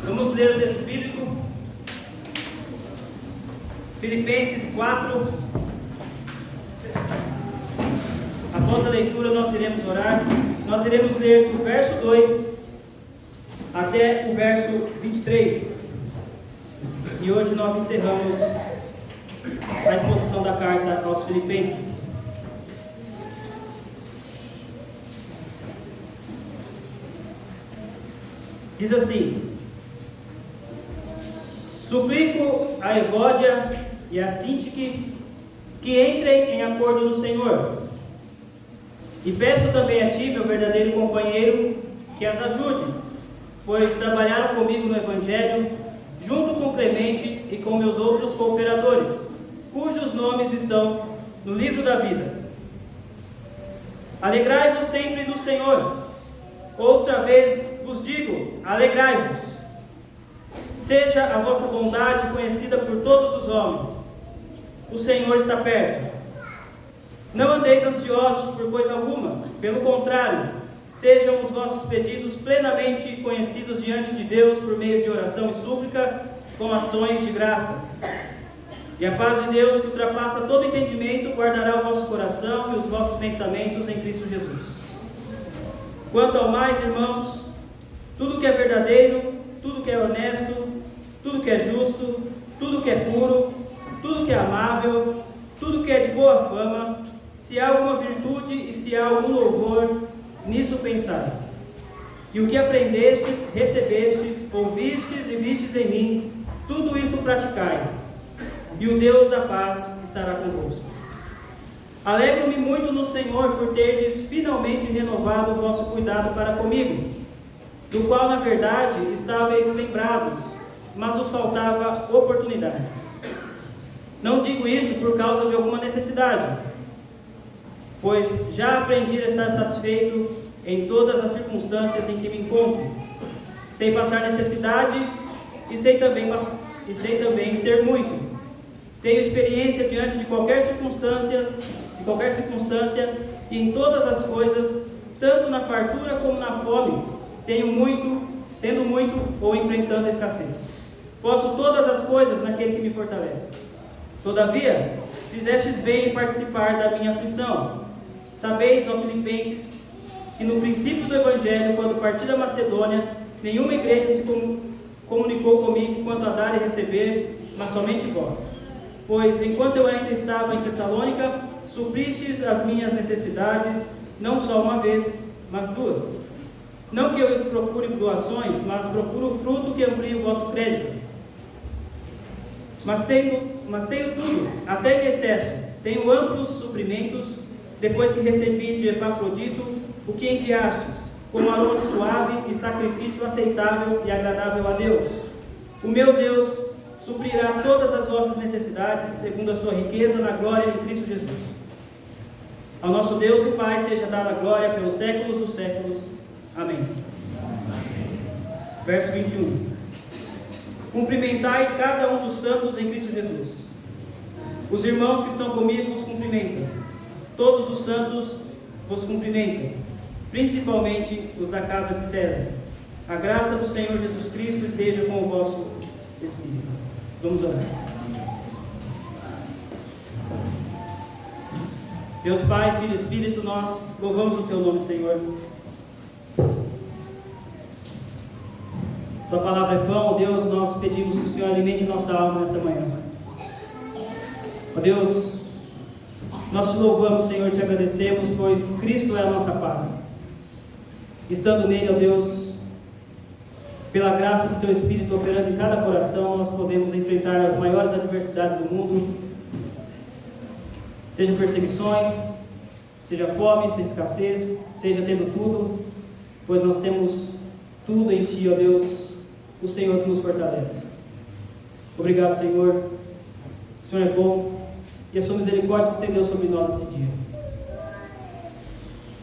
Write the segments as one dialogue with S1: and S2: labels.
S1: Vamos ler o texto bíblico, Filipenses 4. Após a leitura nós iremos orar. Nós iremos ler do verso 2 até o verso 23. E hoje nós encerramos a exposição da carta aos Filipenses. Diz assim: suplico a Evódia e a Sintique que entrem em acordo no Senhor, e peço também a ti, meu verdadeiro companheiro, que as ajudes, pois trabalharam comigo no Evangelho, junto com Clemente e com meus outros cooperadores, cujos nomes estão no livro da vida. Alegrai-vos sempre no Senhor. Outra vez vos digo, alegrai-vos. Seja a vossa bondade conhecida por todos os homens. O Senhor está perto. Não andeis ansiosos por coisa alguma, pelo contrário, sejam os vossos pedidos plenamente conhecidos diante de Deus por meio de oração e súplica, com ações de graças. E a paz de Deus, que ultrapassa todo entendimento, guardará o vosso coração e os vossos pensamentos em Cristo Jesus. Quanto ao mais, irmãos, tudo que é verdadeiro, tudo que é honesto, tudo que é justo, tudo que é puro, tudo que é amável, tudo que é de boa fama, se há alguma virtude e se há algum louvor, nisso pensai. E o que aprendestes, recebestes, ouvistes e vistes em mim, tudo isso praticai, e o Deus da paz estará convosco. Alegro-me muito no Senhor por terdes finalmente renovado o vosso cuidado para comigo, do qual, na verdade, estáveis lembrados, mas vos faltava oportunidade. Não digo isso por causa de alguma necessidade, pois já aprendi a estar satisfeito em todas as circunstâncias em que me encontro, sem passar necessidade e sei também ter muito. Tenho experiência diante de qualquer circunstância e em todas as coisas, tanto na fartura como na fome, tendo muito ou enfrentando a escassez. Posso todas as coisas naquele que me fortalece. Todavia, fizestes bem em participar da minha aflição. Sabeis, ó Filipenses, que no princípio do Evangelho, quando parti da Macedônia, nenhuma igreja se comunicou comigo quanto a dar e receber, mas somente vós. Pois, enquanto eu ainda estava em Tessalônica, supristes as minhas necessidades, não só uma vez, mas duas. Não que eu procure doações, mas procuro o fruto que amplie o vosso crédito. Mas tenho tudo, até em excesso. Tenho amplos suprimentos, depois que recebi de Epafrodito o que enviastes, como aroma suave e sacrifício aceitável e agradável a Deus. O meu Deus suprirá todas as vossas necessidades, segundo a sua riqueza na glória em Cristo Jesus. Ao nosso Deus e Pai seja dada a glória pelos séculos dos séculos. Amém. Verso 21. Cumprimentai cada um dos santos em Cristo Jesus. Os irmãos que estão comigo vos cumprimentam. Todos os santos vos cumprimentam, principalmente os da casa de César. A graça do Senhor Jesus Cristo esteja com o vosso espírito. Vamos orar. Deus Pai, Filho e Espírito, nós louvamos o Teu nome, Senhor. Tua palavra é pão, ó Deus, nós pedimos que o Senhor alimente nossa alma nessa manhã. Ó Deus, nós te louvamos, Senhor, te agradecemos, pois Cristo é a nossa paz. Estando nele, ó Deus, pela graça do Teu Espírito operando em cada coração, nós podemos enfrentar as maiores adversidades do mundo, seja perseguições, seja fome, seja escassez, seja tendo tudo, pois nós temos tudo em Ti, ó Deus, o Senhor que nos fortalece. Obrigado, Senhor. O Senhor é bom e a sua misericórdia se estendeu sobre nós esse dia.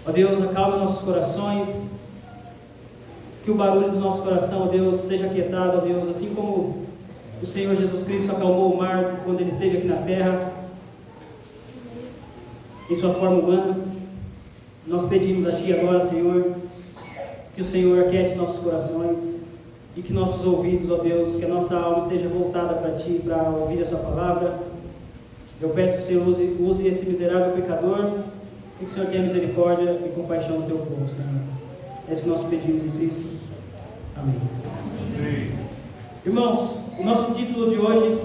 S1: Ó Deus, acalme nossos corações, que o barulho do nosso coração, ó Deus, seja aquietado, ó Deus, assim como o Senhor Jesus Cristo acalmou o mar quando Ele esteve aqui na terra, em sua forma humana. Nós pedimos a Ti agora, Senhor, que o Senhor aquiete nossos corações, e que nossos ouvidos, ó Deus, que a nossa alma esteja voltada para Ti, para ouvir a Sua palavra. Eu peço que o Senhor use esse miserável pecador e que o Senhor tenha misericórdia e compaixão do Teu povo, Senhor. É isso que nós pedimos em Cristo. Amém. Amém. Irmãos, o nosso título de hoje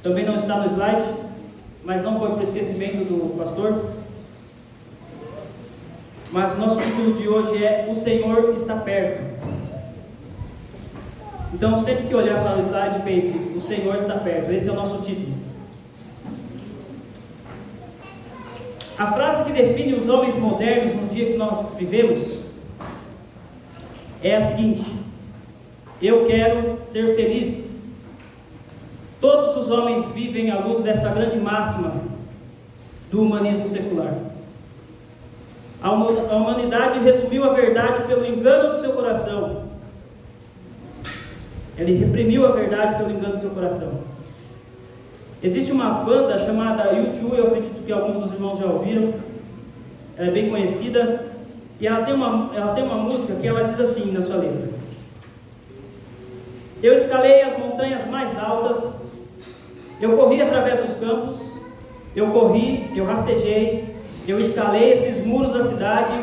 S1: também não está no slide, mas não foi por esquecimento do pastor. Mas o nosso título de hoje é O Senhor está perto. Então, sempre que olhar para o slide, pense: o Senhor está perto. Esse é o nosso título. A frase que define os homens modernos no dia que nós vivemos é a seguinte: eu quero ser feliz. Todos os homens vivem à luz dessa grande máxima do humanismo secular. A humanidade resumiu a verdade pelo engano do seu coração. Ele reprimiu a verdade pelo engano do seu coração. Existe uma banda chamada U2, eu acredito que alguns dos irmãos já ouviram. Ela é bem conhecida. E ela tem uma música que ela diz assim na sua letra: eu escalei as montanhas mais altas, eu corri através dos campos, eu rastejei, eu escalei esses muros da cidade,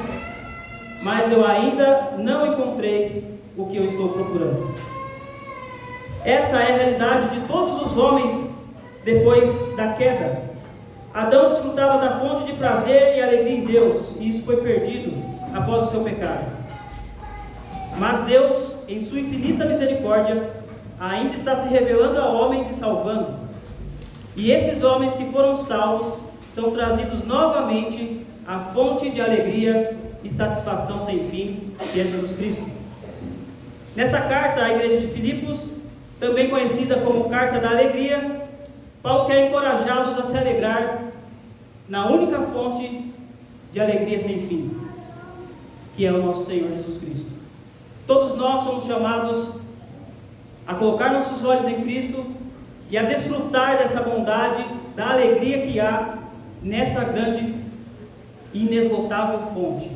S1: mas eu ainda não encontrei o que eu estou procurando. Essa é a realidade de todos os homens depois da queda. Adão desfrutava da fonte de prazer e alegria em Deus, e isso foi perdido após o seu pecado. Mas Deus, em sua infinita misericórdia, ainda está se revelando a homens e salvando. E esses homens que foram salvos são trazidos novamente à fonte de alegria e satisfação sem fim, que é Jesus Cristo. Nessa carta à igreja de Filipos, também conhecida como Carta da Alegria, Paulo quer encorajá-los a se alegrar na única fonte de alegria sem fim, que é o nosso Senhor Jesus Cristo. Todos nós somos chamados a colocar nossos olhos em Cristo e a desfrutar dessa bondade, da alegria que há nessa grande e inesgotável fonte,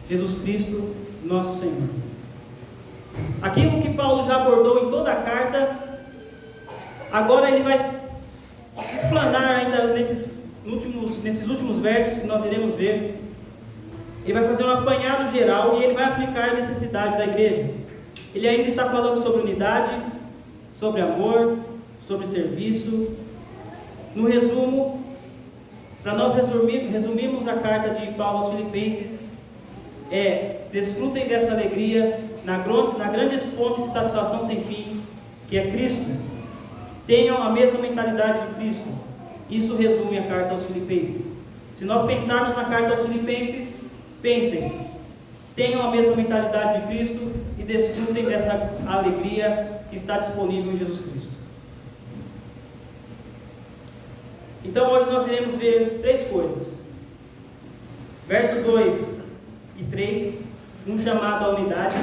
S1: Jesus Cristo, nosso Senhor. Aquilo que Paulo já abordou em toda a carta, agora ele vai explanar ainda nesses últimos versos que nós iremos ver. Ele vai fazer um apanhado geral e ele vai aplicar a necessidade da igreja. Ele ainda está falando sobre unidade, sobre amor, sobre serviço. No resumo, para nós resumirmos a carta de Paulo aos Filipenses, desfrutem dessa alegria na grande fonte de satisfação sem fim, que é Cristo. Tenham a mesma mentalidade de Cristo. Isso resume a carta aos Filipenses. Se nós pensarmos na carta aos Filipenses, pensem: tenham a mesma mentalidade de Cristo e desfrutem dessa alegria que está disponível em Jesus Cristo. Então hoje nós iremos ver 3 coisas. Verso 2 e 3, um chamado à unidade.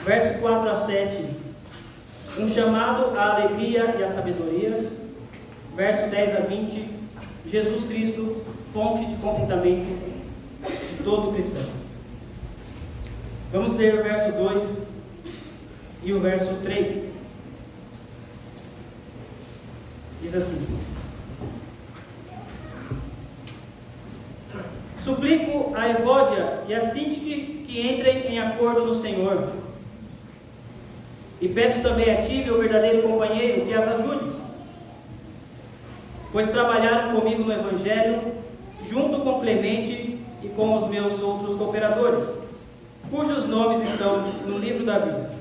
S1: Verso 4 a 7, um chamado à alegria e à sabedoria. Verso 10 a 20, Jesus Cristo, fonte de contentamento de todo cristão. Vamos ler o verso 2 e o verso 3. Diz assim: suplico a Evódia e a Síntique que entrem em acordo no Senhor, e peço também a ti, meu verdadeiro companheiro, que as ajudes, pois trabalharam comigo no Evangelho, junto com Clemente e com os meus outros cooperadores, cujos nomes estão no livro da vida.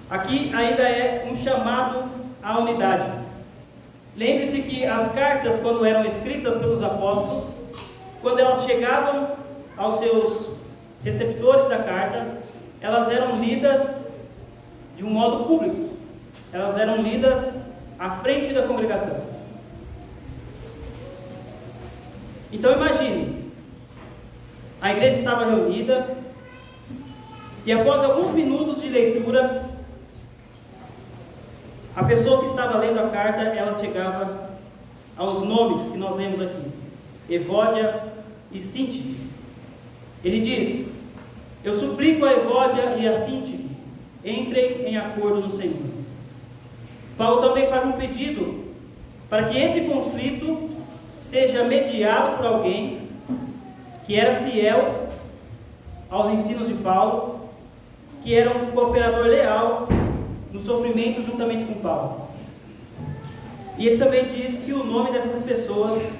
S1: Aqui ainda é um chamado à unidade. Lembre-se que as cartas, quando eram escritas pelos apóstolos, quando elas chegavam aos seus receptores da carta, elas eram lidas de um modo público. Elas eram lidas à frente da congregação. Então imagine, a igreja estava reunida e após alguns minutos de leitura, a pessoa que estava lendo a carta, ela chegava aos nomes que nós lemos aqui: Evódia e Síntique. Ele diz: Eu suplico a Evódia e a Síntique, entrem em acordo no Senhor. Paulo também faz um pedido para que esse conflito seja mediado por alguém que era fiel aos ensinos de Paulo, que era um cooperador leal no sofrimento juntamente com Paulo. E ele também diz que o nome dessas pessoas,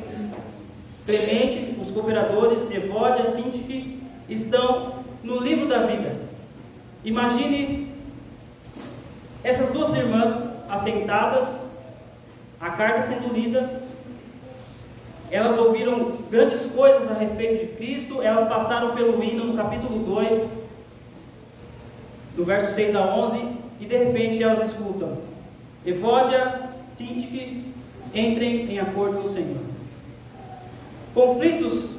S1: Clemente, os cooperadores, Evódia, Síntique, estão no livro da vida. Imagine essas duas irmãs assentadas, a carta sendo lida. Elas ouviram grandes coisas a respeito de Cristo, elas passaram pelo hino no capítulo 2, do verso 6 a 11, e de repente elas escutam: Evódia, Síntique, entrem em acordo no Senhor. Conflitos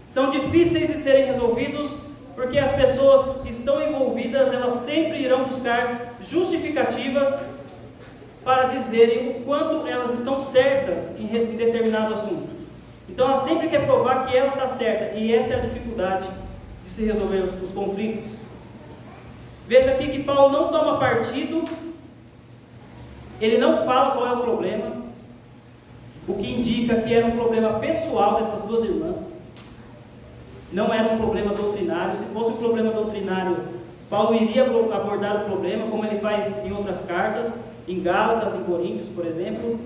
S1: são difíceis de serem resolvidos porque as pessoas que estão envolvidas, elas sempre irão buscar justificativas para dizerem o quanto elas estão certas em determinado assunto. Então ela sempre quer provar que ela está certa, e essa é a dificuldade de se resolver os conflitos. Veja aqui que Paulo não toma partido, ele não fala qual é o problema, o que indica que era um problema pessoal dessas duas irmãs, não era um problema doutrinário. Se fosse um problema doutrinário, Paulo iria abordar o problema, como ele faz em outras cartas, em Gálatas, em Coríntios, por exemplo,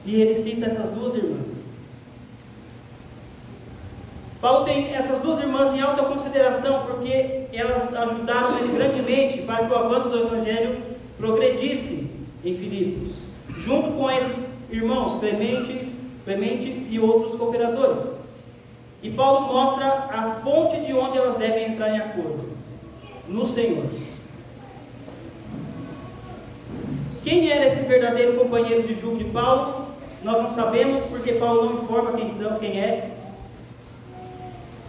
S1: e ele cita essas duas irmãs. Paulo tem essas duas irmãs em alta consideração, porque elas ajudaram ele grandemente para que o avanço do Evangelho progredisse em Filipos, junto com esses irmãos, Clemente e outros cooperadores. E Paulo mostra a fonte de onde elas devem entrar em acordo: no Senhor. Quem era esse verdadeiro companheiro de jugo de Paulo? Nós não sabemos, porque Paulo não informa quem é.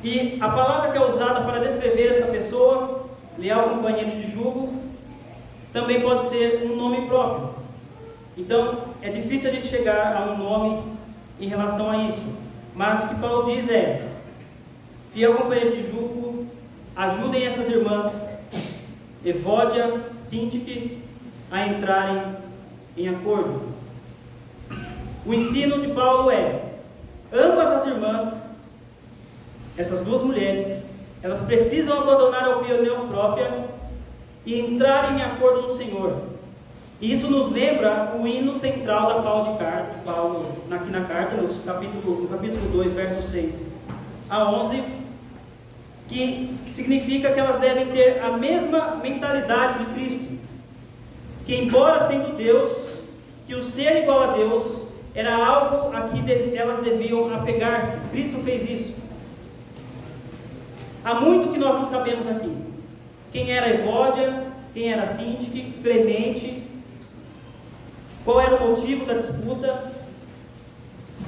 S1: E a palavra que é usada para descrever essa pessoa, leal companheiro de jugo, também pode ser um nome próprio. Então, é difícil a gente chegar a um nome em relação a isso. Mas o que Paulo diz é: fiel companheiro de jugo, ajudem essas irmãs, Evódia, Síntique, a entrarem em acordo. O ensino de Paulo é: ambas as irmãs, essas duas mulheres, elas precisam abandonar a opinião própria e entrar em acordo no Senhor. E isso nos lembra o hino central da Paulo aqui na carta, no capítulo 2, versos 6 a 11, que significa que elas devem ter a mesma mentalidade de Cristo, que embora sendo Deus, que o ser igual a Deus era algo a que elas deviam apegar-se. Cristo fez isso. Há muito que nós não sabemos aqui. Quem era Evódia, quem era Síntique, Clemente, qual era o motivo da disputa,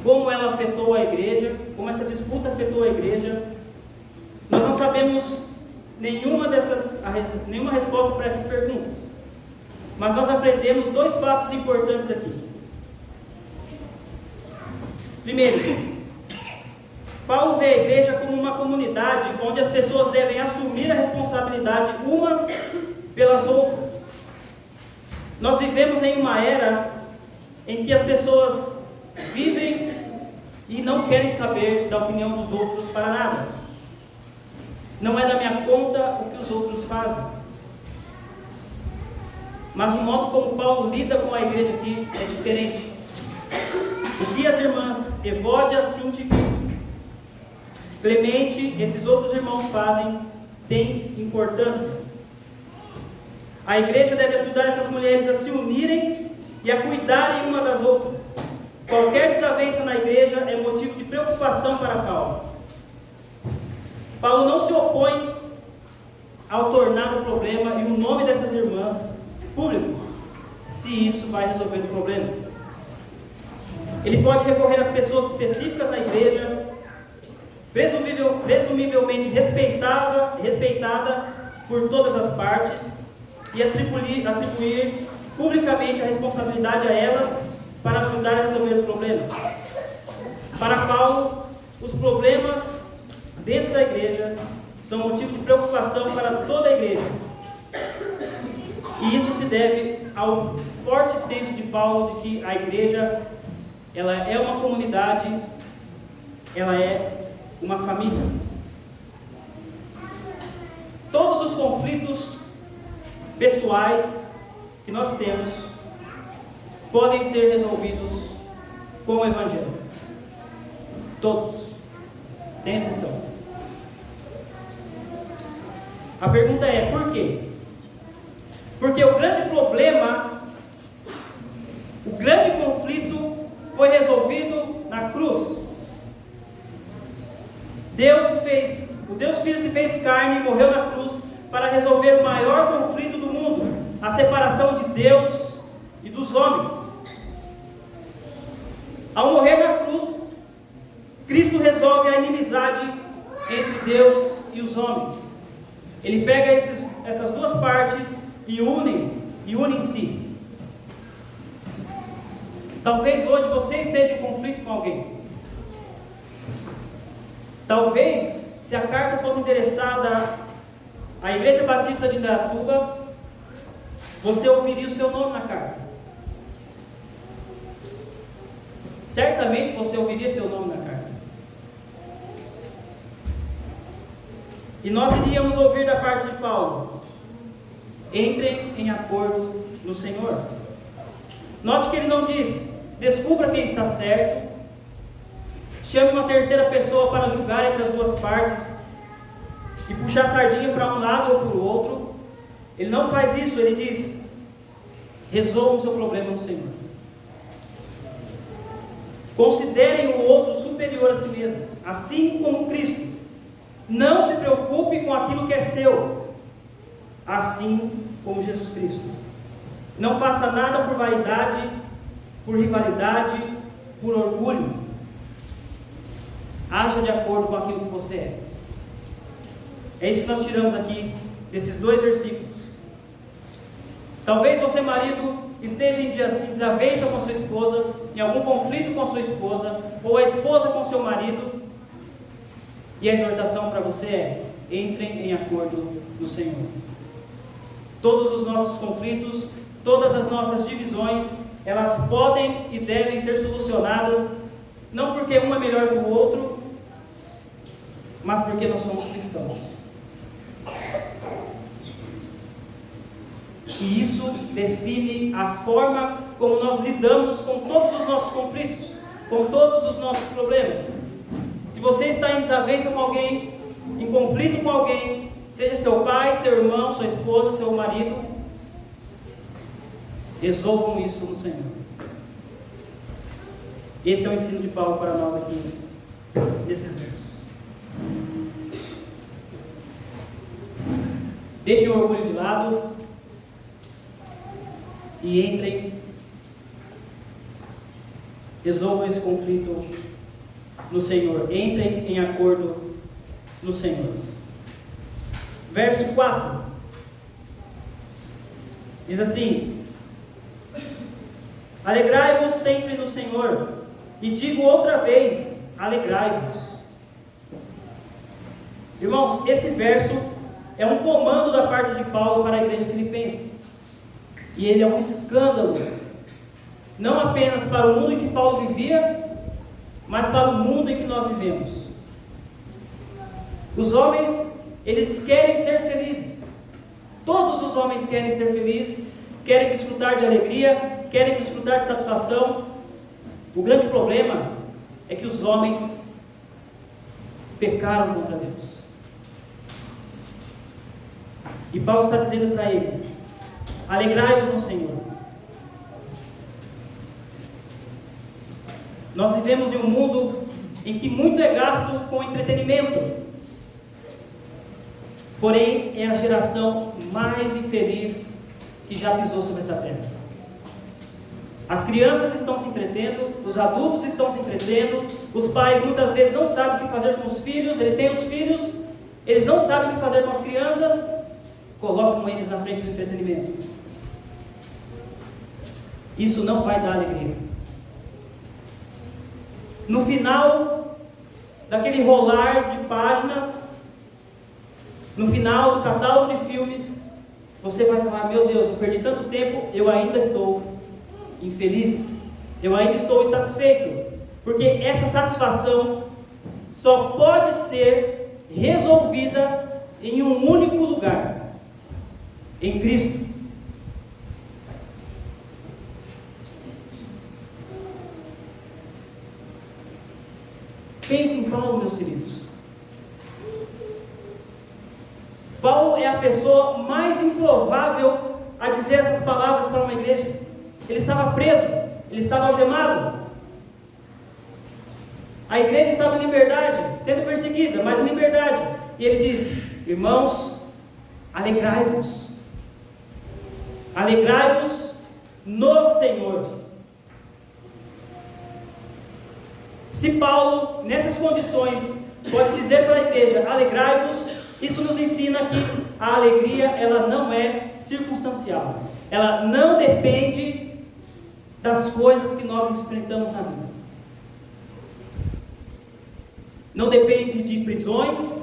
S1: como ela afetou a igreja, como essa disputa afetou a igreja. Nós não sabemos nenhuma resposta para essas perguntas, mas nós aprendemos dois fatos importantes aqui. Primeiro, Paulo vê a igreja como uma comunidade onde as pessoas devem assumir a responsabilidade umas pelas outras. Nós vivemos em uma era em que as pessoas vivem e não querem saber da opinião dos outros para nada. Não é da minha conta o que os outros fazem. Mas o modo como Paulo lida com a igreja aqui é diferente. O que as irmãs Evódia, Síntique, Clemente, esses outros irmãos fazem, tem importância. A igreja deve ajudar essas mulheres a se unirem e a cuidarem uma das outras. Qualquer desavença na igreja é motivo de preocupação para Paulo. Paulo não se opõe ao tornar o problema e o nome dessas irmãs público, se isso vai resolver o problema. Ele pode recorrer às pessoas específicas da igreja, presumivelmente respeitada por todas as partes, e atribuir publicamente a responsabilidade a elas para ajudar a resolver o problema. Para Paulo, os problemas dentro da igreja são motivo de preocupação para toda a igreja. E isso se deve ao forte senso de Paulo de que a igreja, ela é uma comunidade, ela é uma família. Todos os conflitos pessoais que nós temos podem ser resolvidos com o Evangelho. Todos, sem exceção. A pergunta é, por quê? Porque o grande problema, o grande conflito foi resolvido na cruz. O Deus Filho se fez carne e morreu na cruz para resolver o maior conflito do mundo, a separação de Deus e dos homens. Ao morrer na cruz, Cristo resolve a inimizade entre Deus e os homens. Ele pega essas duas partes e une em si. Talvez hoje você esteja em conflito com alguém. Talvez, se a carta fosse endereçada à Igreja Batista de Indaiatuba, você ouviria o seu nome na carta. Certamente você ouviria seu nome na carta. E nós iríamos ouvir da parte de Paulo: entrem em acordo no Senhor. Note que ele não diz, descubra quem está certo, chame uma terceira pessoa para julgar entre as duas partes e puxar a sardinha para um lado ou para o outro. Ele não faz isso, ele diz, resolvam o seu problema no Senhor. Considerem o outro superior a si mesmo, assim como Cristo. Não se preocupe com aquilo que é seu, assim como Jesus Cristo. Não faça nada por vaidade, por rivalidade, por orgulho. Haja de acordo com aquilo que você é. É isso que nós tiramos aqui desses dois versículos. Talvez você, marido, esteja em desavença com sua esposa, em algum conflito com sua esposa, ou a esposa com seu marido, e a exortação para você é: entrem em acordo no Senhor. Todos os nossos conflitos, todas as nossas divisões, elas podem e devem ser solucionadas, não porque um é melhor que o outro, mas porque nós somos cristãos. E isso define a forma como nós lidamos com todos os nossos conflitos, com todos os nossos problemas. Se você está em desavença com alguém, em conflito com alguém, seja seu pai, seu irmão, sua esposa, seu marido, resolvam isso no Senhor. Esse é o ensino de Paulo para nós aqui, nesses versos. Deixem o orgulho de lado e entrem, resolvam esse conflito no Senhor. Entrem em acordo no Senhor. Verso 4 diz assim: alegrai-vos sempre no Senhor, e digo outra vez, alegrai-vos. Irmãos, esse verso é um comando da parte de Paulo para a igreja filipense, e ele é um escândalo, não apenas para o mundo em que Paulo vivia, mas para o mundo em que nós vivemos. Os homens, eles querem ser felizes. Todos os homens querem ser felizes, querem desfrutar de alegria, querem desfrutar de satisfação. O grande problema é que os homens pecaram contra Deus. E Paulo está dizendo para eles: alegrai-vos no Senhor. Nós vivemos em um mundo em que muito é gasto com entretenimento. Porém, é a geração mais infeliz que já pisou sobre essa terra. As crianças estão se entretendo, os adultos estão se entretendo, os pais muitas vezes não sabem o que fazer com os filhos, ele tem os filhos, eles não sabem o que fazer com as crianças, colocam eles na frente do entretenimento. Isso não vai dar alegria. No final daquele rolar de páginas, no final do catálogo de filmes, você vai falar: meu Deus, eu perdi tanto tempo, eu ainda estou infeliz, eu ainda estou insatisfeito, porque essa satisfação só pode ser resolvida em um único lugar: em Cristo. Pense em Paulo, meus queridos. Paulo é a pessoa mais improvável a dizer essas palavras para uma igreja. Ele estava preso, ele estava algemado. A igreja estava em liberdade, sendo perseguida, mas em liberdade. E ele diz: irmãos, alegrai-vos. Alegrai-vos no Senhor. Se Paulo, nessas condições, pode dizer para a igreja: alegrai-vos, isso nos ensina que a alegria, ela não é circunstancial. Ela não depende das coisas que nós enfrentamos na vida. Não depende de prisões,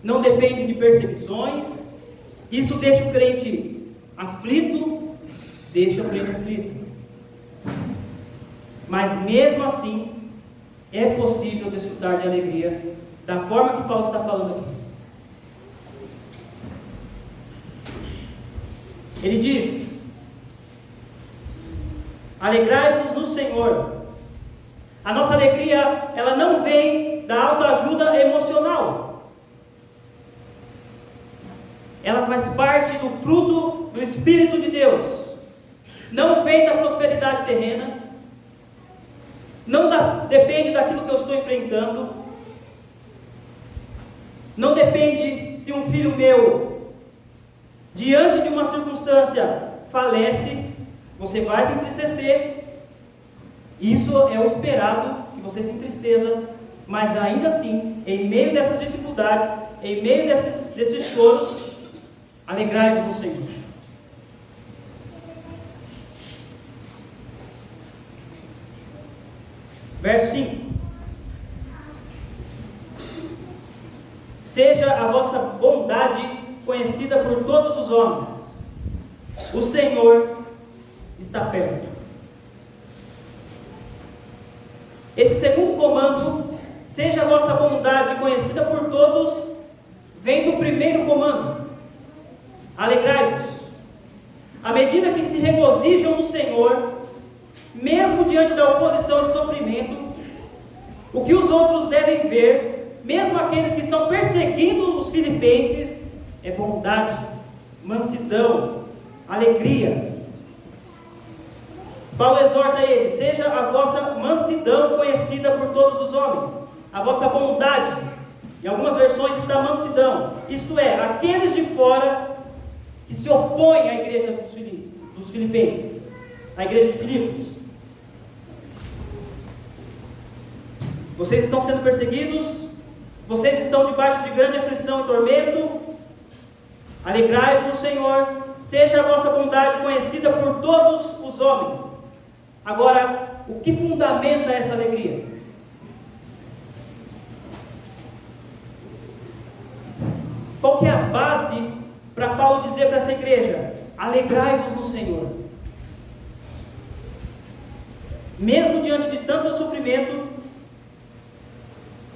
S1: não depende de perseguições. Isso deixa o crente aflito, deixa o crente aflito. Mas mesmo assim, é possível desfrutar de alegria da forma que Paulo está falando aqui. Ele diz: alegrai-vos no Senhor. A nossa alegria, ela não vem da autoajuda emocional. Ela faz parte do fruto do Espírito de Deus. Não vem da prosperidade terrena. Não depende daquilo que eu estou enfrentando. Não depende se um filho meu, diante de uma circunstância, falece, você vai se entristecer. Isso é o esperado, que você se entristeça, mas ainda assim, em meio dessas dificuldades, em meio desses choros, alegrai-vos no Senhor. Verso 5: seja a vossa bondade conhecida por todos os homens, o Senhor está perto. Esse segundo comando, seja a vossa bondade conhecida por todos, vem do primeiro comando: alegrai-vos. À medida que se regozijam no Senhor, mesmo diante da oposição de sofrimento, o que os outros devem ver, mesmo aqueles que estão perseguindo os filipenses, é bondade, mansidão, alegria. Paulo exorta eles: seja a vossa mansidão conhecida por todos os homens, a vossa bondade. Em algumas versões está mansidão, isto é, aqueles de fora que se opõem à igreja dos filipenses, à igreja de Filipos. Vocês estão sendo perseguidos, vocês estão debaixo de grande aflição e tormento. Alegrai-vos no Senhor, seja a vossa bondade conhecida por todos os homens. Agora, o que fundamenta essa alegria? Qual que é a base para Paulo dizer para essa igreja: alegrai-vos no Senhor? Mesmo diante de tanto sofrimento,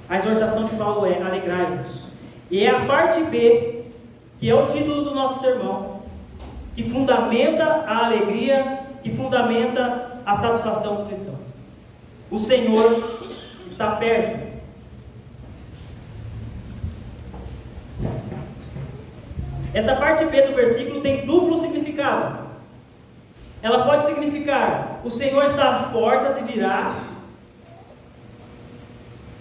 S1: a exortação de Paulo é: alegrai-vos. E é a parte B, que é o título do nosso sermão, que fundamenta a alegria, que fundamenta a satisfação do cristão. O Senhor está perto. Essa parte B do versículo tem duplo significado. Ela pode significar: o Senhor está às portas e virá.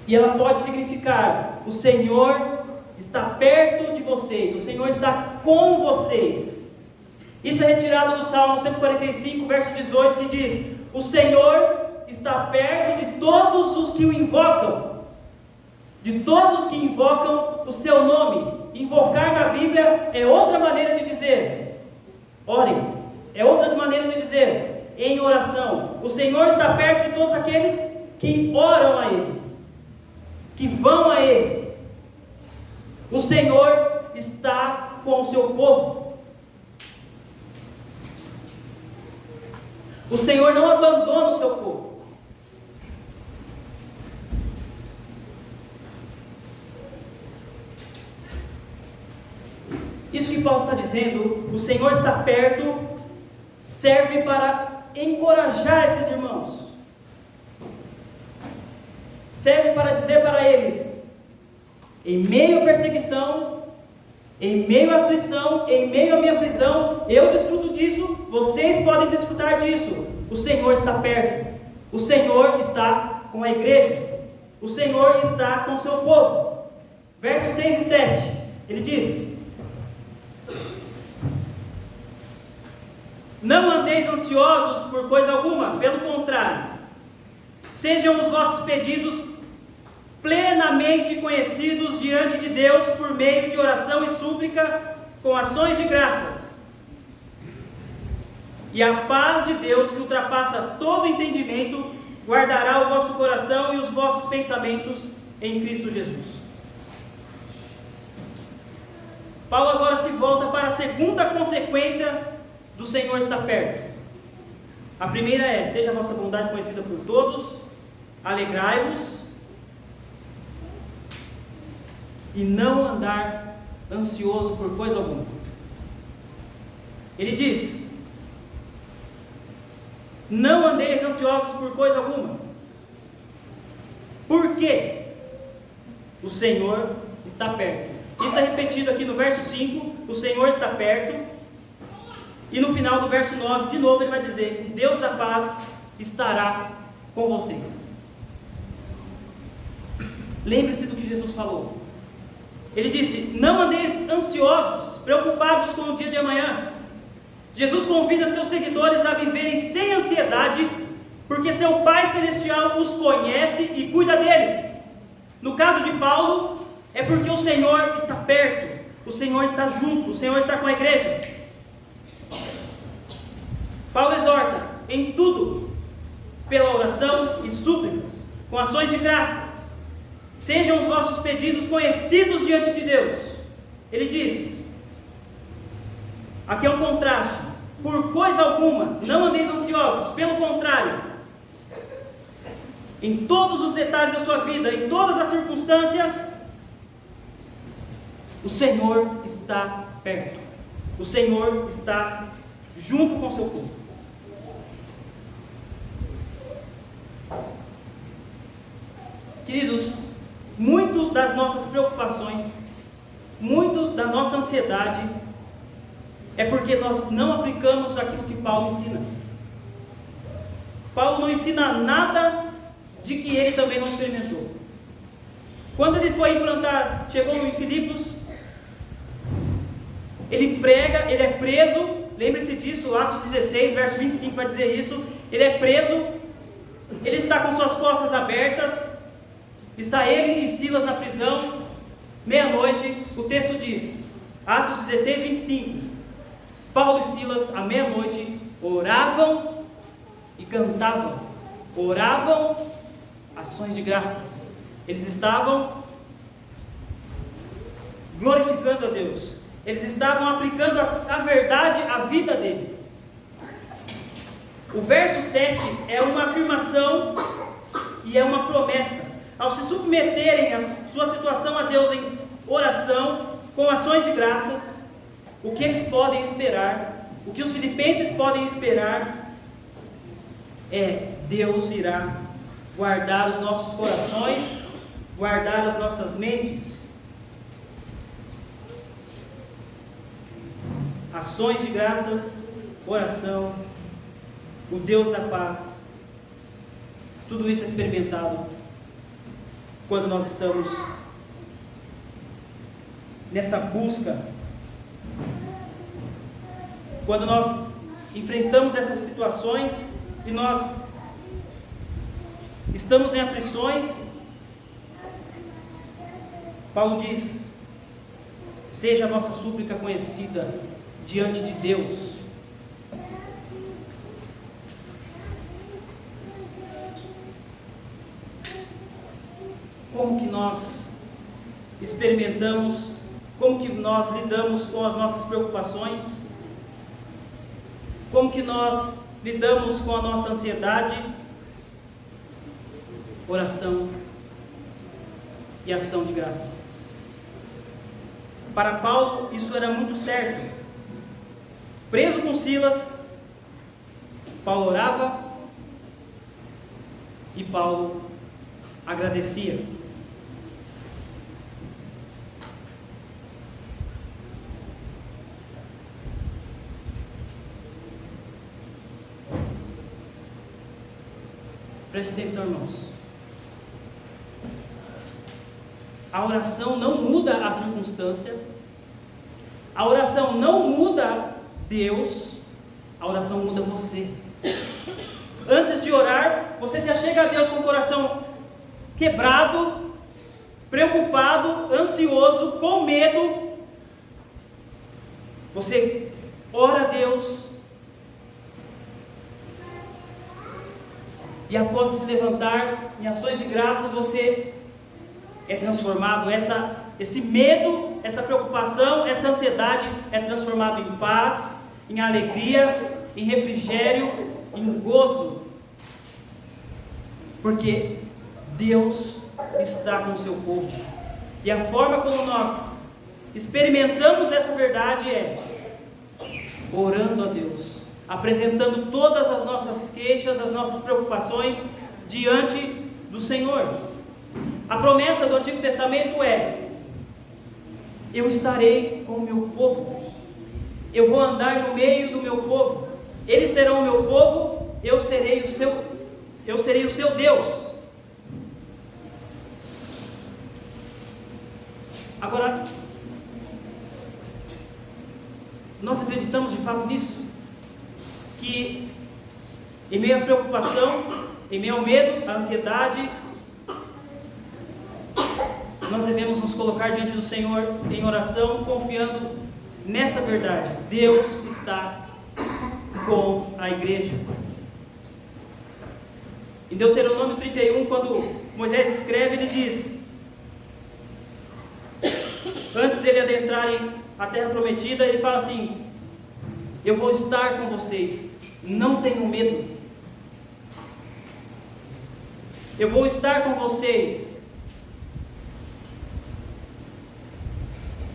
S1: E ela pode significar: o Senhor está perto de vocês, o Senhor está com vocês. Isso é retirado do Salmo 145, verso 18, que diz: o Senhor está perto de todos os que o invocam, de todos que invocam o seu nome. Invocar na Bíblia é outra maneira de dizer orem, é outra maneira de dizer em oração. O Senhor está perto de todos aqueles que oram a Ele, que vão a Ele. O Senhor está com o seu povo. O Senhor não abandona o seu povo. Isso que Paulo está dizendo, o Senhor está perto, serve para encorajar esses irmãos. Serve para dizer para eles: em meio à perseguição, em meio à aflição, em meio à minha prisão, eu desfruto disso, vocês podem desfrutar disso. O Senhor está perto, o Senhor está com a igreja, o Senhor está com o seu povo. Versos 6 e 7, ele diz: não andeis ansiosos por coisa alguma, pelo contrário, sejam os vossos pedidos plenamente conhecidos diante de Deus por meio de oração e súplica com ações de graças. E a paz de Deus, que ultrapassa todo entendimento, guardará o vosso coração e os vossos pensamentos em Cristo Jesus. Paulo agora se volta para a segunda consequência do Senhor estar perto. A primeira é: seja a vossa bondade conhecida por todos, alegrai-vos, e não andar ansioso por coisa alguma. Ele diz: não andeis ansiosos por coisa alguma. Por quê? O Senhor está perto. Isso é repetido aqui no verso 5, o Senhor está perto. E no final do verso 9, de novo ele vai dizer: o Deus da paz estará com vocês. Lembre-se do que Jesus falou. Ele disse: não andeis ansiosos, preocupados com o dia de amanhã. Jesus convida seus seguidores a viverem sem ansiedade, porque seu Pai Celestial os conhece e cuida deles. No caso de Paulo, é porque o Senhor está perto, o Senhor está junto, o Senhor está com a igreja. Paulo exorta em tudo, pela oração e súplicas, com ações de graças. Sejam os vossos pedidos conhecidos diante de Deus. Ele diz, aqui é um contraste: por coisa alguma não andeis ansiosos, pelo contrário, em todos os detalhes da sua vida, em todas as circunstâncias, o Senhor está perto, o Senhor está junto com o seu povo. Queridos, muito das nossas preocupações, muito da nossa ansiedade, é porque nós não aplicamos aquilo que Paulo ensina. Paulo não ensina nada de que ele também não experimentou. Quando ele foi implantar, chegou em Filipos, ele prega, ele é preso. Lembre-se disso, Atos 16, verso 25 vai dizer isso. Ele é preso, ele está com suas costas abertas, está ele e Silas na prisão, meia-noite. O texto diz, Atos 16, 25, Paulo e Silas, à meia-noite, oravam e cantavam. Oravam, ações de graças. Eles estavam glorificando a Deus. Eles estavam aplicando a verdade à vida deles. O verso 7 é uma afirmação e é uma promessa. Ao se submeterem a sua situação a Deus em oração, com ações de graças, o que eles podem esperar, o que os filipenses podem esperar, é: Deus irá guardar os nossos corações, guardar as nossas mentes. Ações de graças, oração, o Deus da paz, tudo isso é experimentado quando nós estamos nessa busca, quando nós enfrentamos essas situações e nós estamos em aflições. Paulo diz: seja a vossa súplica conhecida diante de Deus. Como que nós experimentamos como que nós lidamos com as nossas preocupações, como que nós lidamos com a nossa ansiedade. Oração e ação de graças. Para Paulo isso era muito certo. Preso com Silas, Paulo orava e Paulo agradecia. Preste atenção, irmãos. A oração não muda a circunstância, a oração não muda Deus, a oração muda você. Antes de orar, você se achega a Deus com o coração quebrado, preocupado, ansioso, com medo. Você ora a Deus e após se levantar em ações de graças, você é transformado. Esse medo, essa preocupação, essa ansiedade é transformado em paz, em alegria, em refrigério, em gozo, porque Deus está com o seu povo. E a forma como nós experimentamos essa verdade é orando a Deus, apresentando todas as nossas queixas, as nossas preocupações diante do Senhor. A promessa do Antigo Testamento é: eu estarei com o meu povo, eu vou andar no meio do meu povo, eles serão o meu povo, eu serei o seu Deus. Agora, nós acreditamos de fato nisso? Que em meio à preocupação, em meio ao medo, à ansiedade, nós devemos nos colocar diante do Senhor em oração, confiando nessa verdade: Deus está com a igreja. Em Deuteronômio 31, quando Moisés escreve, ele diz, antes dele adentrarem a terra prometida, ele fala assim: eu vou estar com vocês, não tenham medo. Eu vou estar com vocês,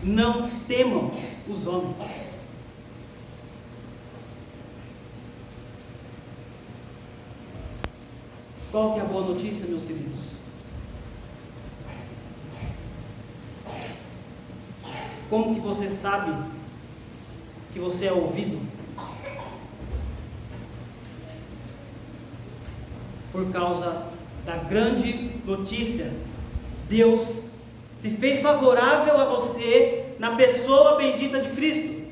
S1: não temam os homens. Qual que é a boa notícia, meus queridos? Como que você sabe que você é ouvido? Por causa da grande notícia: Deus se fez favorável a você na pessoa bendita de Cristo.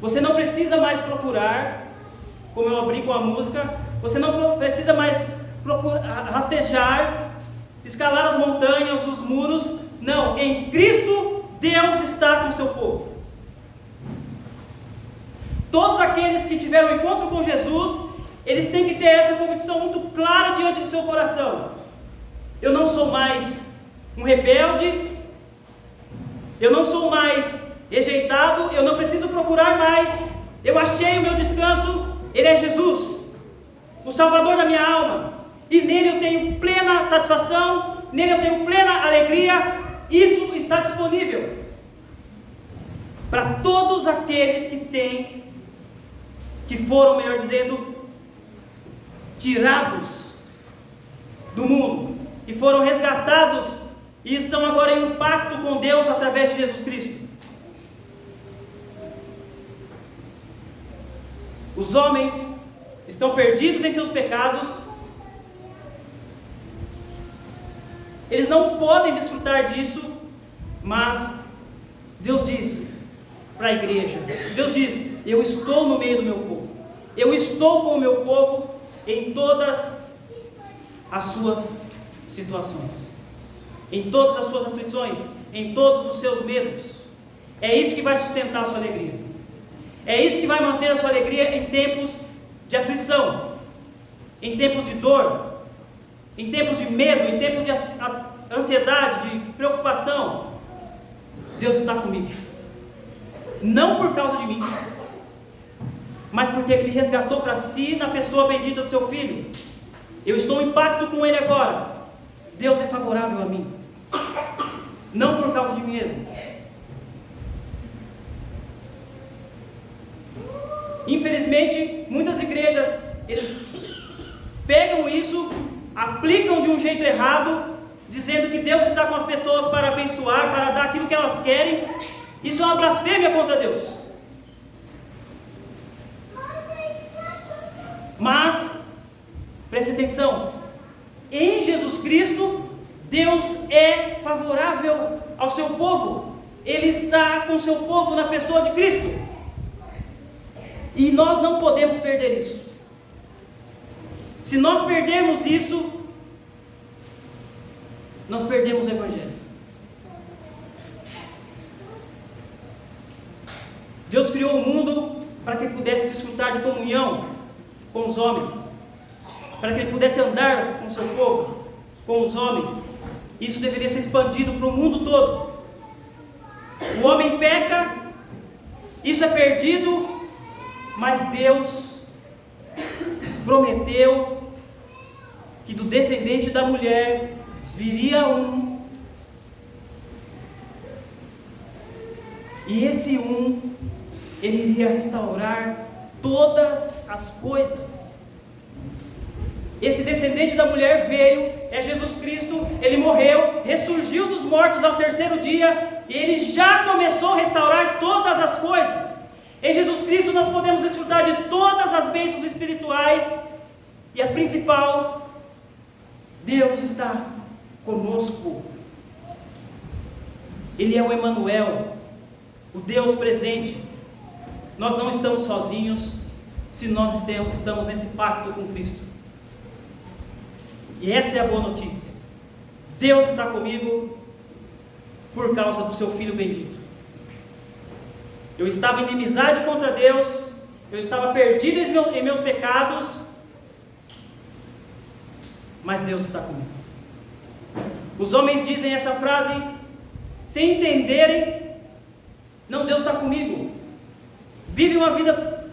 S1: Você não precisa mais procurar, como eu abri com a música, você não precisa mais rastejar, escalar as montanhas, os muros. Não, em Cristo Deus está com o seu povo. Todos aqueles que tiveram um encontro com Jesus, eles têm que ter essa convicção muito clara diante do seu coração: eu não sou mais um rebelde, eu não sou mais rejeitado, eu não preciso procurar mais, eu achei o meu descanso, Ele é Jesus, o Salvador da minha alma, e nele eu tenho plena satisfação, nele eu tenho plena alegria. Isso está disponível para todos aqueles que foram, melhor dizendo, tirados do mundo, que foram resgatados e estão agora em um pacto com Deus através de Jesus Cristo. Os homens estão perdidos em seus pecados, eles não podem desfrutar disso, mas Deus diz para a igreja, Deus diz: eu estou no meio do meu povo, eu estou com o meu povo em todas as suas situações, em todas as suas aflições, em todos os seus medos. É isso que vai sustentar a sua alegria, é isso que vai manter a sua alegria em tempos de aflição, em tempos de dor, em tempos de medo, em tempos de ansiedade, de preocupação, Deus está comigo. Não por causa de mim, mas porque Ele me resgatou para si na pessoa bendita do seu Filho. Eu estou em pacto com Ele agora. Deus é favorável a mim, não por causa de mim mesmo. Infelizmente, muitas igrejas, eles pegam isso, aplicam de um jeito errado, dizendo que Deus está com as pessoas para abençoar, para dar aquilo que elas querem. Isso é uma blasfêmia contra Deus. Mas, preste atenção, em Jesus Cristo, Deus é favorável ao seu povo. Ele está com o seu povo na pessoa de Cristo. E nós não podemos perder isso. Se nós perdermos isso, nós perdemos o Evangelho. Deus criou o mundo para que Ele pudesse desfrutar de comunhão com os homens, para que Ele pudesse andar com o seu povo, com os homens. Isso deveria ser expandido para o mundo todo. O homem peca, isso é perdido, mas Deus prometeu que do descendente da mulher viria um, e esse um, ele iria restaurar todas as coisas. Esse descendente da mulher veio, é Jesus Cristo. Ele morreu, ressurgiu dos mortos ao terceiro dia, e Ele já começou a restaurar todas as coisas. Em Jesus Cristo nós podemos desfrutar de todas as bênçãos espirituais, e a principal, Deus está conosco. Ele é o Emanuel, o Deus presente. Nós não estamos sozinhos se nós estamos nesse pacto com Cristo. E essa é a boa notícia. Deus está comigo por causa do seu Filho bendito. Eu estava em inimizade contra Deus, eu estava perdido em meus pecados, mas Deus está comigo. Os homens dizem essa frase sem entenderem. Não, Deus está comigo. Vivem uma vida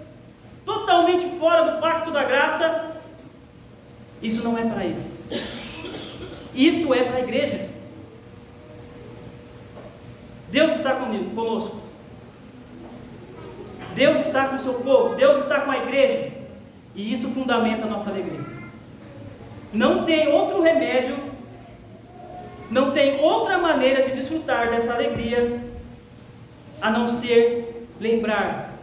S1: totalmente fora do pacto da graça. Isso não é para eles. Isso é para a igreja. Deus está conosco. Deus está com o seu povo. Deus está com a igreja. E isso fundamenta a nossa alegria. Não tem outro remédio, não tem outra maneira de desfrutar dessa alegria, a não ser lembrar: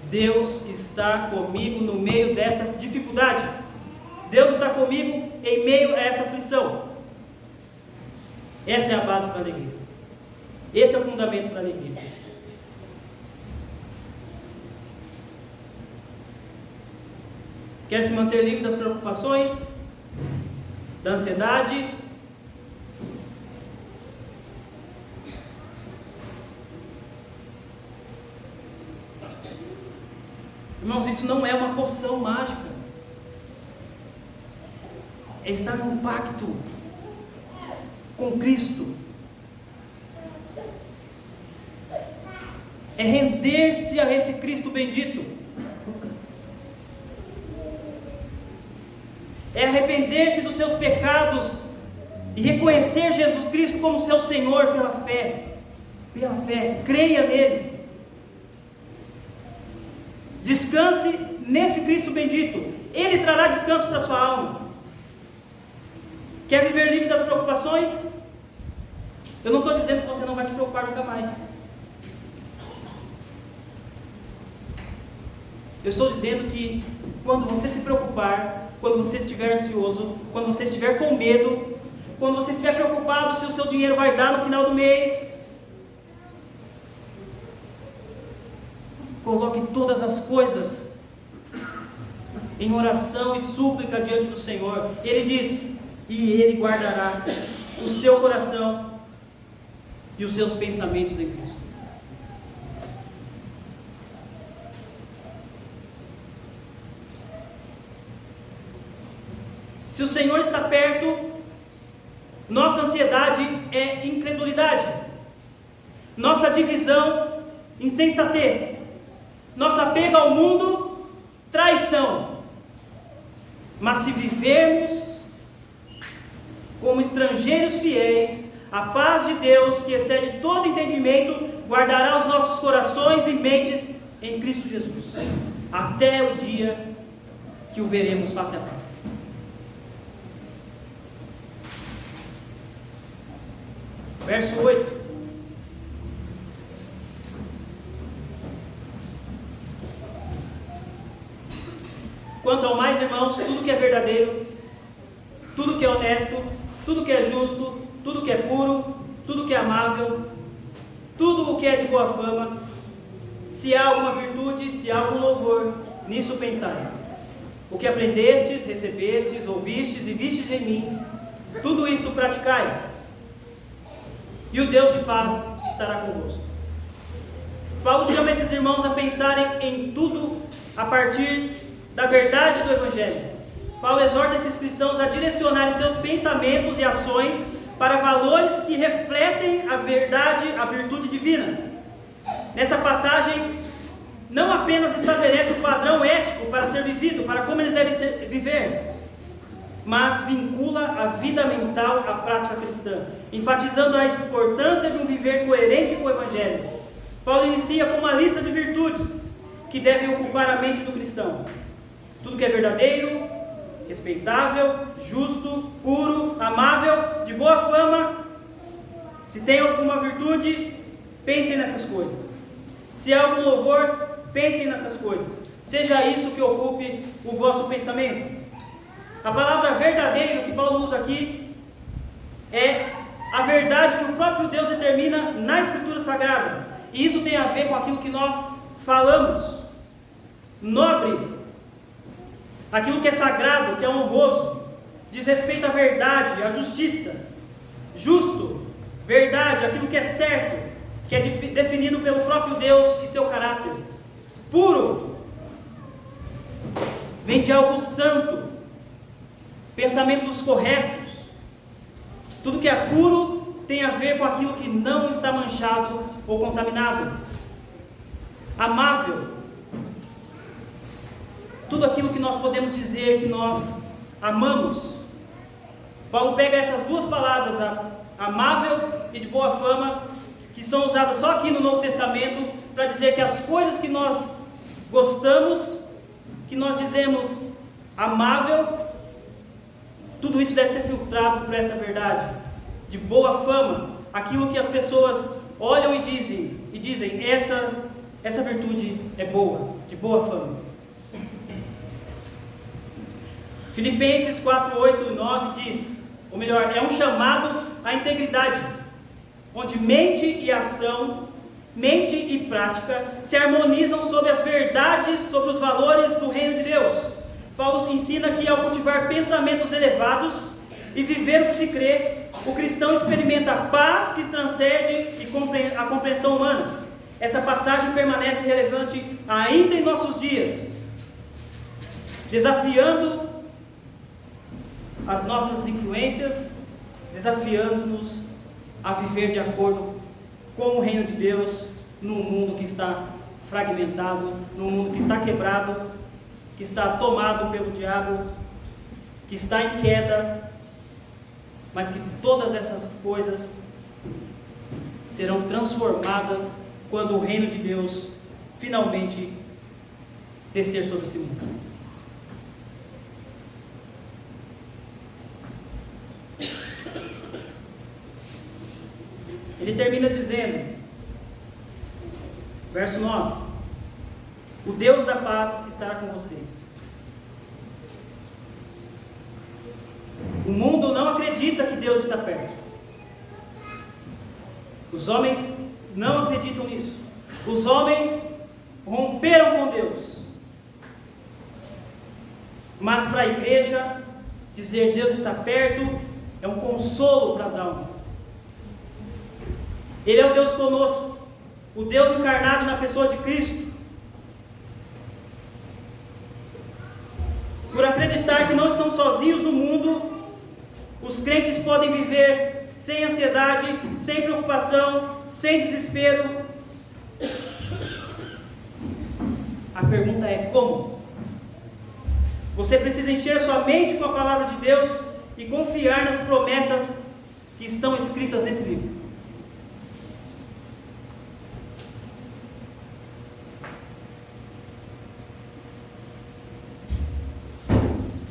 S1: Deus está comigo no meio dessa dificuldade. Deus está comigo em meio a essa aflição. Essa é a base para a alegria. Esse é o fundamento para a alegria. Quer se manter livre das preocupações, da ansiedade? Irmãos, isso não é uma poção mágica. É estar num pacto com Cristo. É render-se a esse Cristo bendito. É arrepender-se dos seus pecados e reconhecer Jesus Cristo como seu Senhor pela fé. Pela fé, creia nele. Descanse nesse Cristo bendito. Ele trará descanso para a sua alma. Quer viver livre das preocupações? Eu não estou dizendo que você não vai se preocupar nunca mais. Eu estou dizendo que quando você se preocupar, quando você estiver ansioso, quando você estiver com medo, quando você estiver preocupado se o seu dinheiro vai dar no final do mês, coloque todas as coisas em oração e súplica diante do Senhor. Ele diz: e Ele guardará o seu coração e os seus pensamentos em Cristo. Se o Senhor está perto, Nossa ansiedade é incredulidade. Nossa divisão, insensatez. Nosso apego ao mundo, traição. Mas se vivermos como estrangeiros fiéis, a paz de Deus, que excede todo entendimento, guardará os nossos corações e mentes em Cristo Jesus, até o dia que o veremos face a face. Verso 8. Quanto ao mais, irmãos, tudo que é verdadeiro, tudo que é honesto, tudo que é justo, tudo que é puro, tudo que é amável, tudo o que é de boa fama, se há alguma virtude, se há algum louvor, nisso pensai. O que aprendestes, recebestes, ouvistes e vistes em mim, tudo isso praticai, e o Deus de paz estará convosco. Paulo chama esses irmãos a pensarem em tudo a partir da verdade do Evangelho. Paulo exorta esses cristãos a direcionarem seus pensamentos e ações para valores que refletem a verdade, a virtude divina. Nessa passagem, não apenas estabelece o padrão ético para ser vivido, para como eles devem viver, mas vincula a vida mental à prática cristã, enfatizando a importância de um viver coerente com o Evangelho. Paulo inicia com uma lista de virtudes que devem ocupar a mente do cristão. Tudo que é verdadeiro, respeitável, justo, puro, amável, de boa fama. Se tem alguma virtude, pensem nessas coisas. Se há algum louvor, pensem nessas coisas. Seja isso que ocupe o vosso pensamento. A palavra verdadeiro que Paulo usa aqui é a verdade que o próprio Deus determina na Escritura Sagrada. E isso tem a ver com aquilo que nós falamos. Nobre, aquilo que é sagrado, que é honroso, diz respeito à verdade, à justiça. Justo, verdade, aquilo que é certo, que é definido pelo próprio Deus e seu caráter. Puro, vem de algo santo, pensamentos corretos. Tudo que é puro tem a ver com aquilo que não está manchado ou contaminado. Amável, tudo aquilo que nós podemos dizer que nós amamos. Paulo pega essas duas palavras, amável e de boa fama, que são usadas só aqui no Novo Testamento, para dizer que as coisas que nós gostamos, que nós dizemos amável, tudo isso deve ser filtrado por essa verdade. De boa fama, aquilo que as pessoas olham e dizem, essa virtude é boa, de boa fama. Filipenses 4, 8 e 9 diz, ou melhor, é um chamado à integridade, onde mente e ação, mente e prática se harmonizam sobre as verdades, sobre os valores do reino de Deus. Paulo ensina que ao cultivar pensamentos elevados e viver o que se crê, o cristão experimenta a paz que transcende a compreensão humana. Essa passagem permanece relevante ainda em nossos dias, desafiando as nossas influências, desafiando-nos a viver de acordo com o reino de Deus num mundo que está fragmentado, num mundo que está quebrado, que está tomado pelo diabo, que está em queda, mas que todas essas coisas serão transformadas quando o reino de Deus finalmente descer sobre esse mundo. Ele termina dizendo, verso 9: o Deus da paz estará com vocês. O mundo não acredita que Deus está perto. Os homens não acreditam nisso. Os homens romperam com Deus. Mas para a igreja, dizer Deus está perto é um consolo para as almas. Ele é o Deus conosco, o Deus encarnado na pessoa de Cristo. Por acreditar que não estão sozinhos no mundo, Os crentes podem viver sem ansiedade, sem preocupação, sem desespero. A pergunta é como? Você precisa encher sua mente com a palavra de Deus e confiar nas promessas que estão escritas nesse livro.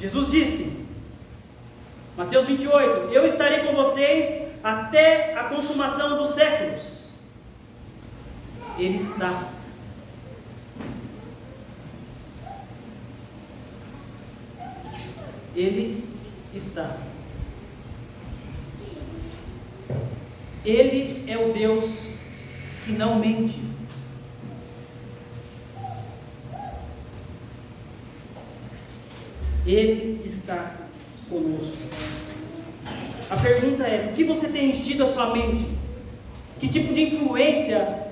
S1: Jesus disse, Mateus 28, eu estarei com vocês até a consumação dos séculos. Ele está. Ele está. Ele é o Deus que não mente. Ele está conosco. A pergunta é: do que você tem enchido a sua mente? Que tipo de influência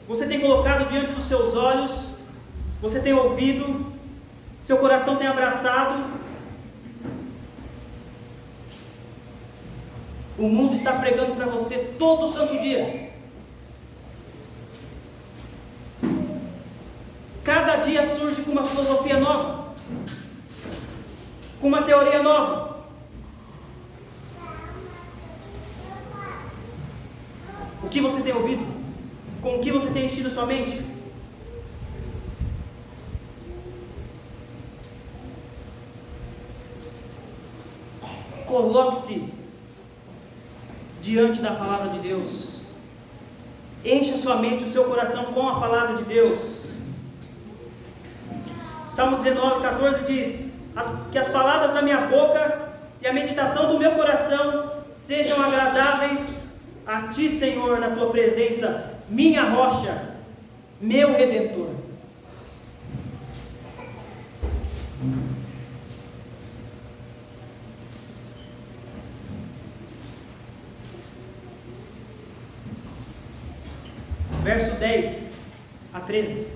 S1: você tem colocado diante dos seus olhos? Você tem ouvido? Seu coração tem abraçado? O mundo está pregando para você todo santo dia. Cada dia surge com uma filosofia nova, com uma teoria nova. O que você tem ouvido? Com o que você tem enchido sua mente? Coloque-se diante da palavra de Deus. Encha sua mente, o seu coração com a palavra de Deus. Salmo 19, 14 diz: que as palavras da minha boca e a meditação do meu coração sejam agradáveis a Ti, Senhor, na Tua presença, minha rocha, meu Redentor. Verso 10 a 13.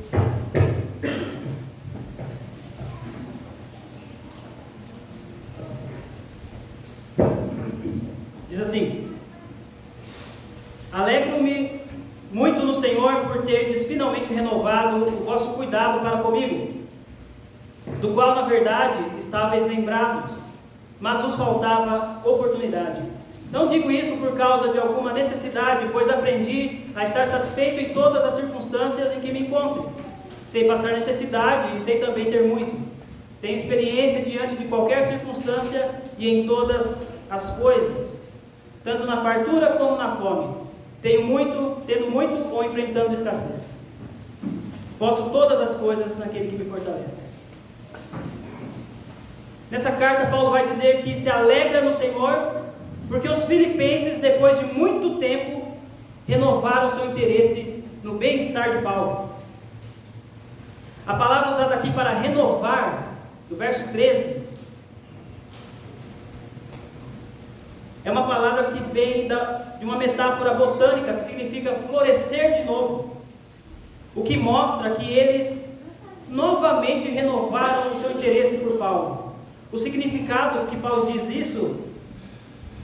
S1: Diz assim: alegro-me muito no Senhor por terdes finalmente renovado o vosso cuidado para comigo, do qual na verdade estáveis lembrados, mas vos faltava oportunidade. Não digo isso por causa de alguma necessidade, pois aprendi a estar satisfeito em todas as circunstâncias em que me encontro. Sei passar necessidade e sei também ter muito. Tenho experiência diante de qualquer circunstância e em todas as coisas, tanto na fartura como na fome. Tendo muito ou enfrentando escassez. Posso todas as coisas naquele que me fortalece. Nessa carta, Paulo vai dizer que se alegra no Senhor, porque os filipenses, depois de muito tempo, renovaram seu interesse no bem-estar de Paulo. A palavra usada aqui para renovar, do verso 13, é uma palavra que vem de uma metáfora botânica que significa florescer de novo, o que mostra que eles novamente renovaram o seu interesse por Paulo. O significado que Paulo diz isso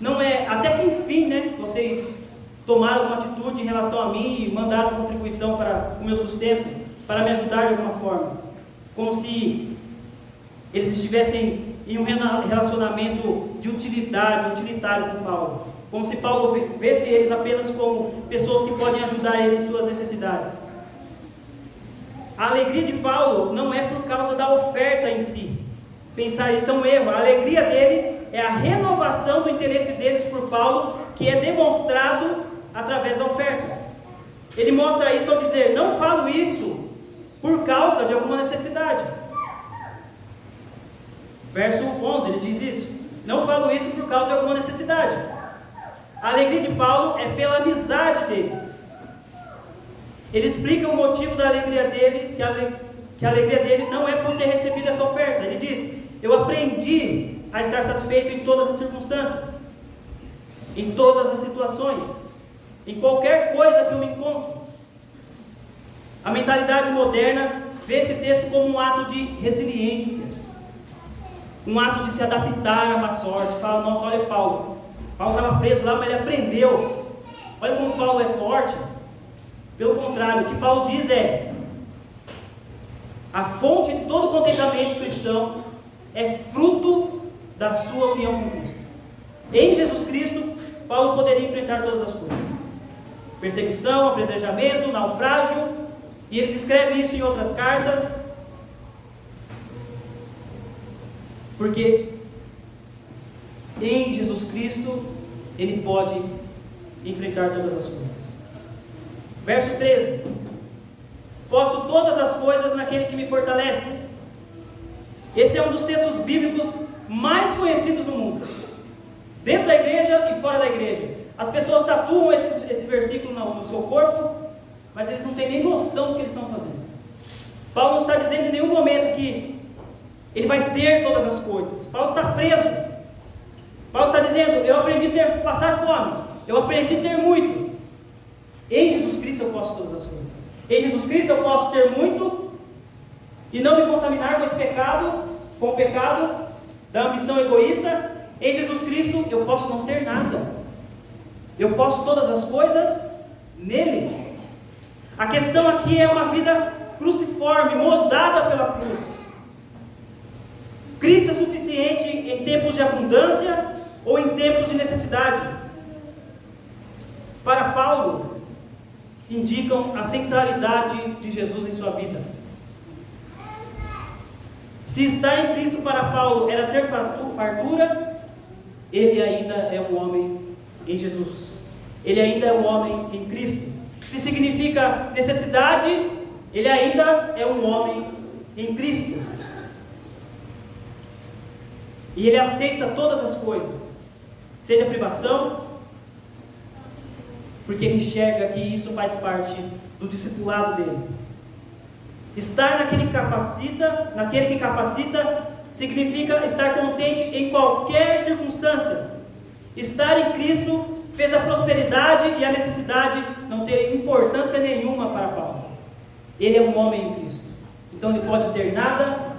S1: não é, até que enfim, vocês tomaram uma atitude em relação a mim e mandaram contribuição para o meu sustento, para me ajudar de alguma forma, como se eles estivessem em um relacionamento de utilitário com Paulo, como se Paulo visse eles apenas como pessoas que podem ajudar ele em suas necessidades. A alegria de Paulo não é por causa da oferta em si. Pensar isso é um erro. A alegria dele é a renovação do interesse deles por Paulo, que é demonstrado através da oferta. Ele mostra isso ao dizer: não falo isso por causa de alguma necessidade. Verso 11, ele diz isso: não falo isso por causa de alguma necessidade. A alegria de Paulo é pela amizade deles. Ele explica o motivo da alegria dele, que a alegria dele não é por ter recebido essa oferta. Ele diz: eu aprendi a estar satisfeito em todas as circunstâncias, em todas as situações, em qualquer coisa que eu me encontro. A mentalidade moderna vê esse texto como um ato de resiliência. um ato de se adaptar à má sorte. Fala, nossa, olha Paulo estava preso lá, mas ele aprendeu. Olha como Paulo é forte. Pelo contrário, o que Paulo diz é: a fonte de todo contentamento cristão é fruto da sua união com Cristo. Em Jesus Cristo, Paulo poderia enfrentar todas as coisas: perseguição, apedrejamento, naufrágio, e ele descreve isso em outras cartas, porque em Jesus Cristo ele pode enfrentar todas as coisas. Verso 13: posso todas as coisas naquele que me fortalece. Esse é um dos textos bíblicos mais conhecidos no mundo, dentro da igreja e fora da igreja. As pessoas tatuam esse versículo no seu corpo, mas eles não têm nem noção do que eles estão fazendo. Paulo não está dizendo em nenhum momento que ele vai ter todas as coisas. Paulo está preso. Paulo está dizendo: eu aprendi a passar fome, eu aprendi a ter muito. Em Jesus Cristo eu posso todas as coisas. Em Jesus Cristo eu posso ter muito e não me contaminar com esse pecado, com o pecado da ambição egoísta. Em Jesus Cristo eu posso não ter nada. Eu posso todas as coisas nele. A questão aqui é uma vida cruciforme, moldada pela cruz. Cristo é suficiente em tempos de abundância ou em tempos de necessidade. Para Paulo, indicam a centralidade de Jesus em sua vida. Se estar em Cristo para Paulo era ter fartura, ele ainda é um homem em Jesus. Ele ainda é um homem em Cristo. Se significa necessidade, ele ainda é um homem em Cristo. E ele aceita todas as coisas, seja privação, porque ele enxerga que isso faz parte do discipulado dele. Estar naquele que capacita, significa estar contente em qualquer circunstância. Estar em Cristo fez a prosperidade e a necessidade não ter importância nenhuma para Paulo. Ele é um homem em Cristo. Então ele pode ter nada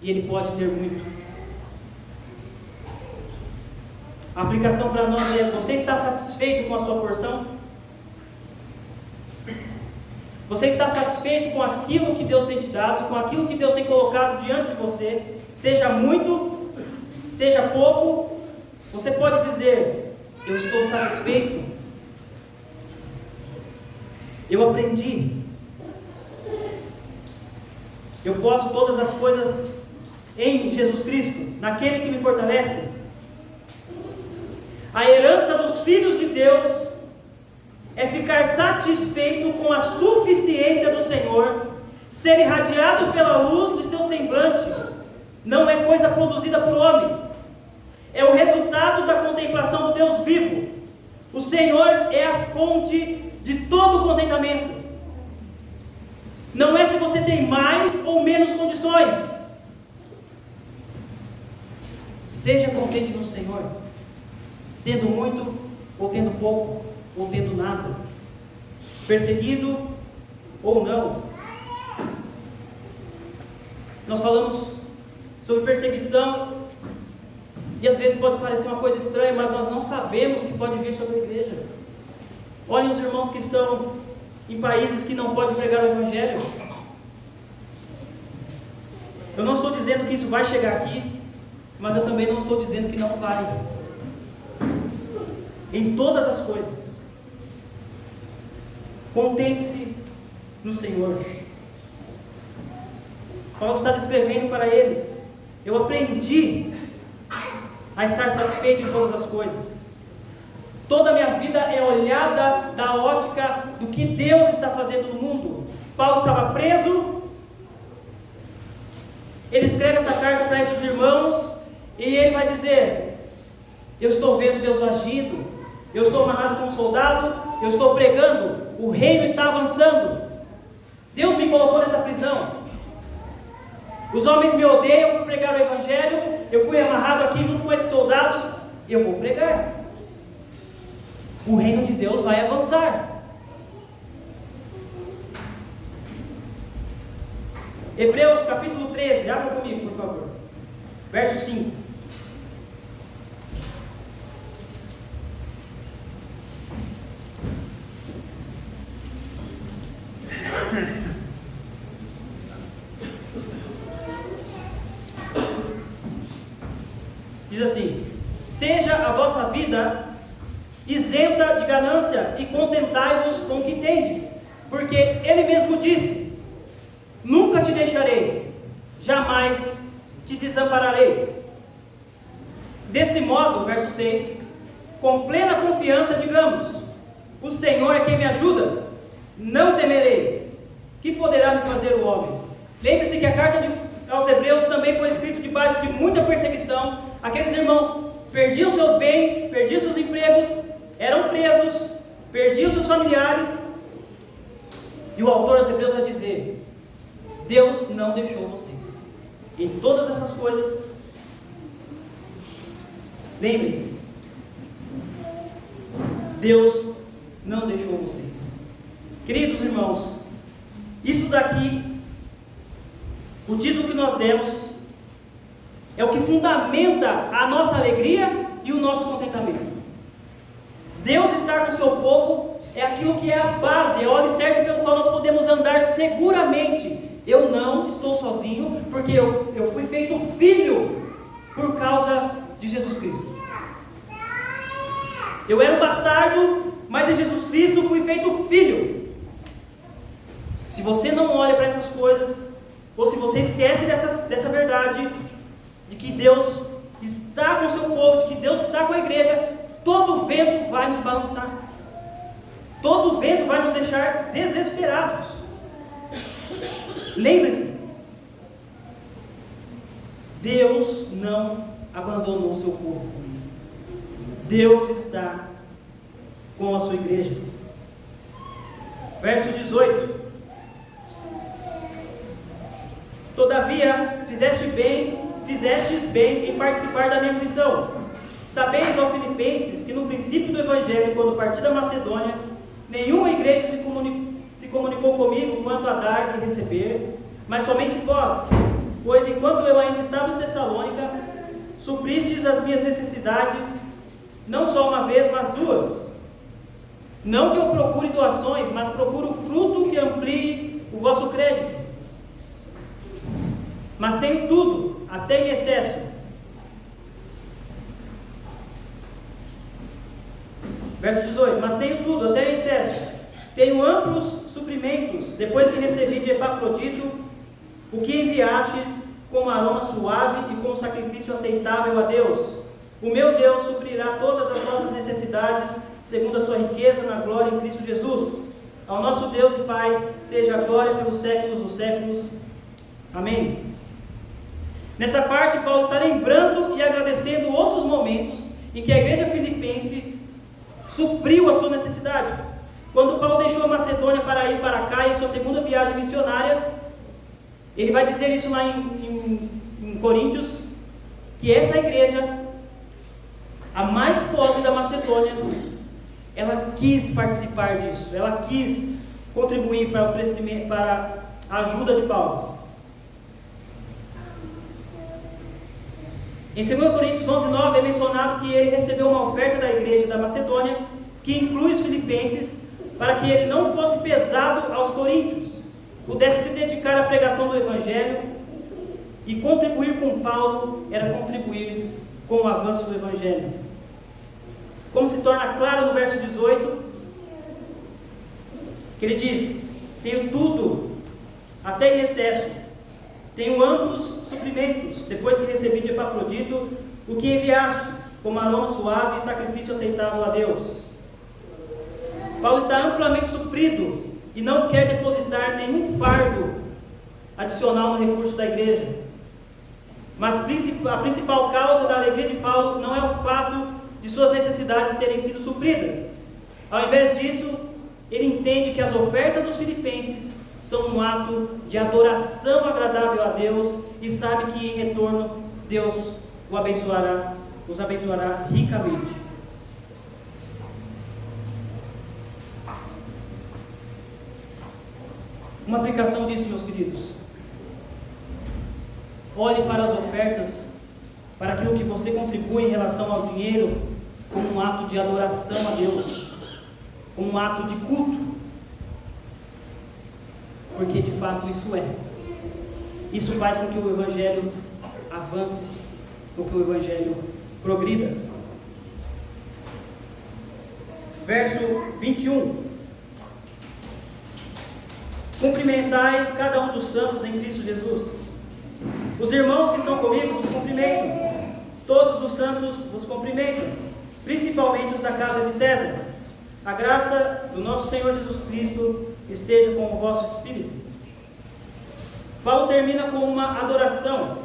S1: e ele pode ter muito. A aplicação para nós é: você está satisfeito com a sua porção? Você está satisfeito com aquilo que Deus tem te dado, com aquilo que Deus tem colocado diante de você? Seja muito, seja pouco, você pode dizer: eu estou satisfeito. Eu aprendi. Eu posso todas as coisas em Jesus Cristo, naquele que me fortalece. A herança dos filhos de Deus é ficar satisfeito com a suficiência do Senhor, ser irradiado pela luz de seu semblante. Não é coisa produzida por homens, é o resultado da contemplação do Deus vivo. O Senhor é a fonte de todo contentamento. Não é se você tem mais ou menos condições. Seja contente no Senhor, tendo muito ou tendo pouco, ou tendo nada, perseguido ou não. Nós falamos sobre perseguição, e às vezes pode parecer uma coisa estranha, mas nós não sabemos que pode vir sobre a igreja. Olhem os irmãos que estão em países que não podem pregar o Evangelho. Eu não estou dizendo que isso vai chegar aqui, mas eu também não estou dizendo que não vai. Em todas as coisas, contente-se no Senhor. Paulo está descrevendo para eles: eu aprendi a estar satisfeito em todas as coisas. Toda a minha vida é olhada da ótica do que Deus está fazendo no mundo. Paulo estava preso. Ele escreve essa carta para esses irmãos e ele vai dizer: eu estou vendo Deus agindo. Eu estou amarrado com um soldado. Eu estou pregando. O reino está avançando. Deus me colocou nessa prisão. Os homens me odeiam por pregar o Evangelho. Eu fui amarrado aqui junto com esses soldados. Eu vou pregar. O reino de Deus vai avançar. Hebreus capítulo 13, abra comigo, por favor. Verso 5. Diz assim: seja a vossa vida isenta de ganância e contentai-vos com o que tendes, porque Ele mesmo disse: nunca te deixarei, jamais te desampararei. Desse modo, verso 6, com plena confiança digamos: o Senhor é quem me ajuda, não temerei. Que poderá me fazer o homem? Lembre-se que a carta aos Hebreus também foi escrita debaixo de muita perseguição. Aqueles irmãos perdiam seus bens, perdiam seus empregos, eram presos, perdiam seus familiares. E o autor aos Hebreus vai dizer: Deus não deixou vocês. Em todas essas coisas, lembrem-se, Deus não deixou vocês. Queridos irmãos, isso daqui, o título que nós demos, é o que fundamenta a nossa alegria e o nosso contentamento. Deus estar com o seu povo é aquilo que é a base, é o alicerce pelo qual nós podemos andar seguramente. Eu não estou sozinho, porque eu fui feito filho por causa de Jesus Cristo. Eu era um bastardo, mas em Jesus Cristo fui feito filho. Se você não olha para essas coisas, ou se você esquece dessa verdade, de que Deus está com o seu povo, de que Deus está com a igreja, todo vento vai nos balançar. Todo vento vai nos deixar desesperados. Lembre-se, Deus não abandonou o seu povo. Deus está com a sua igreja. Verso 18. Todavia, fizestes bem em participar da minha aflição. Sabeis, ó Filipenses, que no princípio do Evangelho, quando parti da Macedônia, nenhuma igreja se comunicou comigo quanto a dar e receber, mas somente vós, pois enquanto eu ainda estava em Tessalônica, supristes as minhas necessidades, não só uma vez, mas duas. Não que eu procure doações, mas procuro fruto que amplie o vosso crédito. Mas tenho tudo, até em excesso. Verso 18. Mas tenho tudo, até em excesso. Tenho amplos suprimentos, depois que recebi de Epafrodito o que enviastes como aroma suave e como sacrifício aceitável a Deus. O meu Deus suprirá todas as vossas necessidades, segundo a sua riqueza na glória em Cristo Jesus. Ao nosso Deus e Pai, seja a glória pelos séculos dos séculos. Amém. Nessa parte, Paulo está lembrando e agradecendo outros momentos em que a igreja filipense supriu a sua necessidade. Quando Paulo deixou a Macedônia para ir para cá em sua segunda viagem missionária, ele vai dizer isso lá em Coríntios, que essa igreja, a mais pobre da Macedônia, ela quis participar disso, ela quis contribuir para o crescimento, para a ajuda de Paulo. Em 2 Coríntios 11:9 é mencionado que ele recebeu uma oferta da igreja da Macedônia, que inclui os filipenses, para que ele não fosse pesado aos coríntios, pudesse se dedicar à pregação do Evangelho, e contribuir com Paulo era contribuir com o avanço do Evangelho. Como se torna claro no verso 18, que ele diz: tenho tudo, até em excesso, tenho amplos suprimentos, depois que recebi de Epafrodito o que enviastes, como aroma suave e sacrifício aceitável a Deus. Paulo está amplamente suprido e não quer depositar nenhum fardo adicional no recurso da igreja. Mas a principal causa da alegria de Paulo não é o fato de suas necessidades terem sido supridas. Ao invés disso, ele entende que as ofertas dos filipenses são um ato de adoração agradável a Deus e sabe que em retorno Deus os abençoará ricamente. Uma aplicação disso, meus queridos: olhe para as ofertas para aquilo que você contribui em relação ao dinheiro como um ato de adoração a Deus, como um ato de culto, porque de fato isso é. Isso faz com que o Evangelho avance, com que o Evangelho progrida. Verso 21. Cumprimentai cada um dos santos em Cristo Jesus. Os irmãos que estão comigo vos cumprimentam. Todos os santos vos cumprimentam, principalmente os da casa de César. A graça do nosso Senhor Jesus Cristo esteja com o vosso espírito. Paulo termina com uma adoração.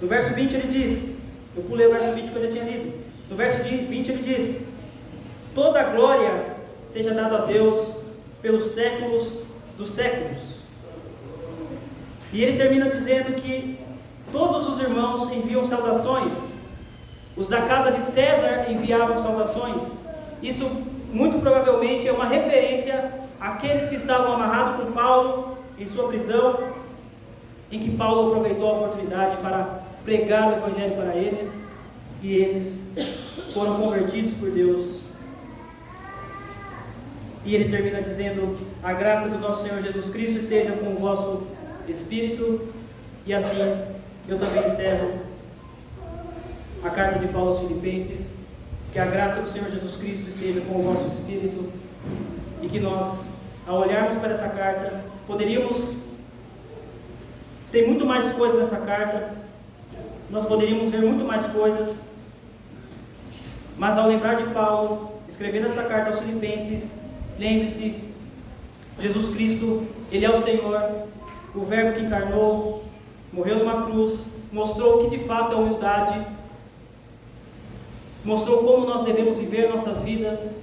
S1: No verso 20 ele diz, eu pulei o verso 20 que eu já tinha lido. No verso 20 ele diz: toda a glória seja dada a Deus pelos séculos dos séculos. E ele termina dizendo que todos os irmãos enviam saudações. Os da casa de César enviavam saudações. Isso muito provavelmente é uma referência àqueles que estavam amarrados com Paulo em sua prisão, em que Paulo aproveitou a oportunidade para pregar o Evangelho para eles, e eles foram convertidos por Deus. E ele termina dizendo: a graça do nosso Senhor Jesus Cristo esteja com o vosso espírito. E assim eu também encerro a carta de Paulo aos Filipenses. Que a graça do Senhor Jesus Cristo esteja com o vosso espírito, e que nós, ao olharmos para essa carta, poderíamos ter muito mais coisas nessa carta, nós poderíamos ver muito mais coisas, mas ao lembrar de Paulo escrevendo essa carta aos Filipenses, lembre-se, Jesus Cristo, Ele é o Senhor, o Verbo que encarnou, morreu numa cruz, mostrou o que de fato é humildade, mostrou como nós devemos viver nossas vidas,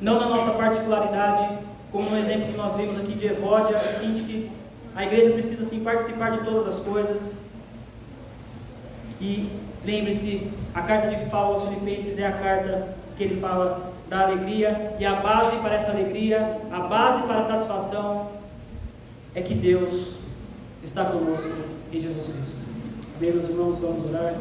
S1: não na nossa particularidade, como no exemplo que nós vimos aqui de Evódia e Sintique. A igreja precisa sim participar de todas as coisas. E lembre-se, a carta de Paulo aos Filipenses é a carta que ele fala da alegria, e a base para essa alegria, a base para a satisfação é que Deus está conosco em Jesus Cristo. Bem, meus irmãos, vamos orar.